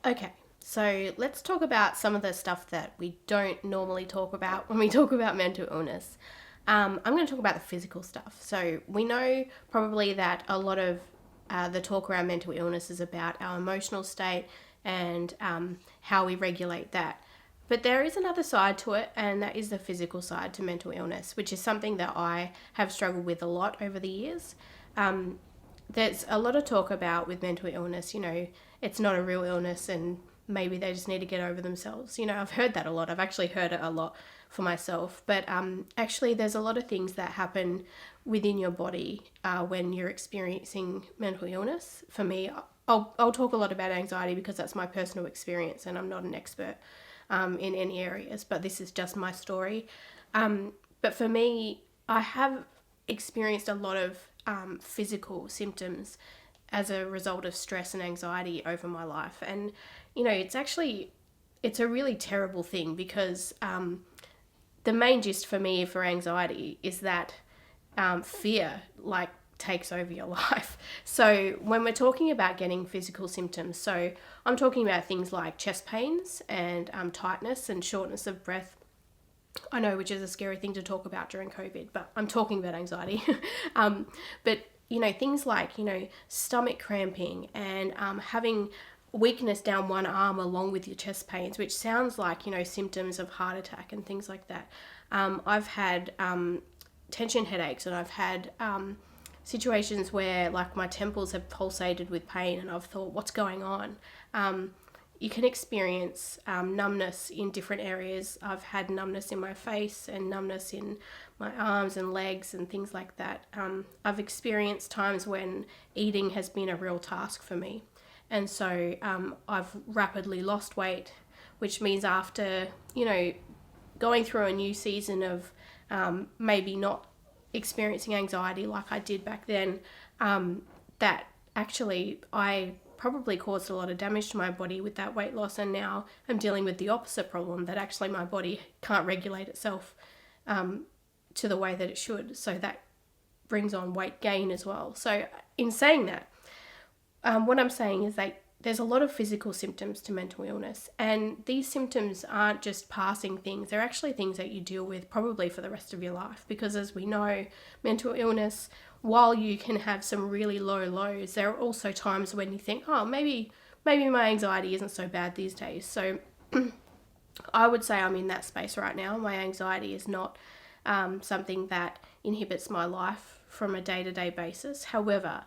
Okay, so let's talk about some of the stuff that we don't normally talk about when we talk about mental illness. I'm going to talk about the physical stuff. So we know probably that a lot of the talk around mental illness is about our emotional state and how we regulate that. But there is another side to it, and that is the physical side to mental illness, which is something that I have struggled with a lot over the years. Um, there's a lot of talk about with mental illness, it's not a real illness and maybe they just need to get over themselves. I've heard that a lot. I've actually heard it a lot for myself. But actually, there's a lot of things that happen within your body when you're experiencing mental illness. For me, I'll talk a lot about anxiety because that's my personal experience and I'm not an expert in any areas, but this is just my story. But for me, I have experienced a lot of physical symptoms as a result of stress and anxiety over my life. And, it's a really terrible thing because the main gist for me for anxiety is that fear, takes over your life. So when we're talking about getting physical symptoms, so I'm talking about things like chest pains and tightness and shortness of breath. I know, which is a scary thing to talk about during COVID, but I'm talking about anxiety. But, things like, stomach cramping and having weakness down one arm along with your chest pains, which sounds like, symptoms of heart attack and things like that. I've had tension headaches and I've had situations where my temples have pulsated with pain and I've thought, what's going on? You can experience numbness in different areas. I've had numbness in my face and numbness in my arms and legs and things like that. I've experienced times when eating has been a real task for me. And so I've rapidly lost weight, which means after, going through a new season of maybe not experiencing anxiety like I did back then, that actually I probably caused a lot of damage to my body with that weight loss, and now I'm dealing with the opposite problem, that actually my body can't regulate itself to the way that it should. So that brings on weight gain as well. So in saying that, what I'm saying is that there's a lot of physical symptoms to mental illness, and these symptoms aren't just passing things. They're actually things that you deal with probably for the rest of your life, because as we know, mental illness, while you can have some really low lows, there are also times when you think, oh, maybe my anxiety isn't so bad these days. So I would say I'm in that space right now. My anxiety is not something that inhibits my life from a day-to-day basis. However,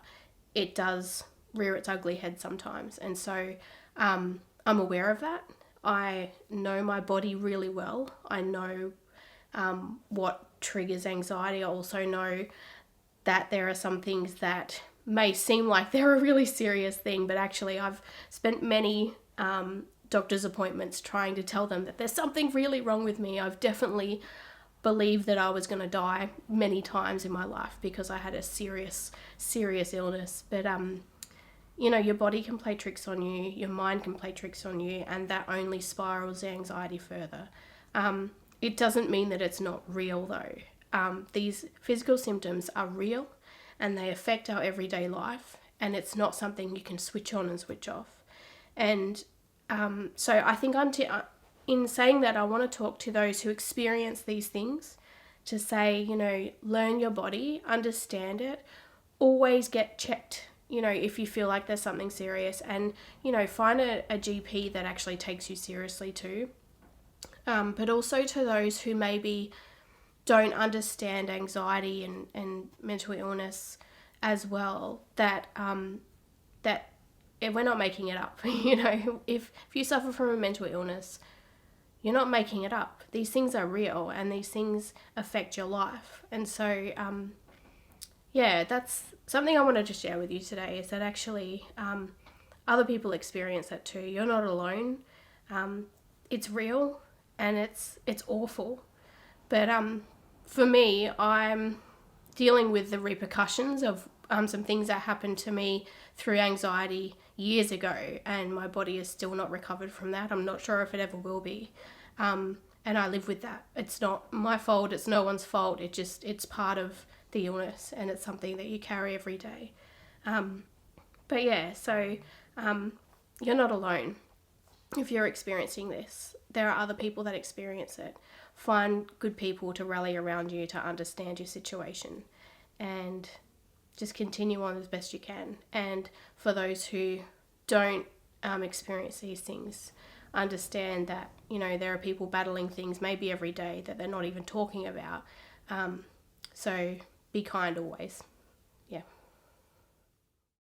it does rear its ugly head sometimes, and so I'm aware of that. I know my body really well. I know what triggers anxiety. I also know that there are some things that may seem like they're a really serious thing, but actually I've spent many doctor's appointments trying to tell them that there's something really wrong with me. I've definitely believed that I was going to die many times in my life because I had a serious illness, but your body can play tricks on you, your mind can play tricks on you, and that only spirals the anxiety further. It doesn't mean that it's not real though. These physical symptoms are real and they affect our everyday life, and it's not something you can switch on and switch off. And so I think in saying that, I want to talk to those who experience these things to say, learn your body, understand it, always get checked. If you feel like there's something serious, and, find a GP that actually takes you seriously too. But also to those who maybe don't understand anxiety and mental illness as well, that we're not making it up. If you suffer from a mental illness, you're not making it up. These things are real and these things affect your life. And so, that's something I wanted to share with you today, is that actually other people experience that too. You're not alone. It's real and it's awful. But for me, I'm dealing with the repercussions of some things that happened to me through anxiety years ago, and my body is still not recovered from that. I'm not sure if it ever will be. And I live with that. It's not my fault. It's no one's fault. It's part of the illness, and it's something that you carry every day. So you're not alone. if you're experiencing this, there are other people that experience it. Find good people to rally around you to understand your situation, and just continue on as best you can. And for those who don't experience these things, understand that, you know, there are people battling things maybe every day that they're not even talking about. So be kind always.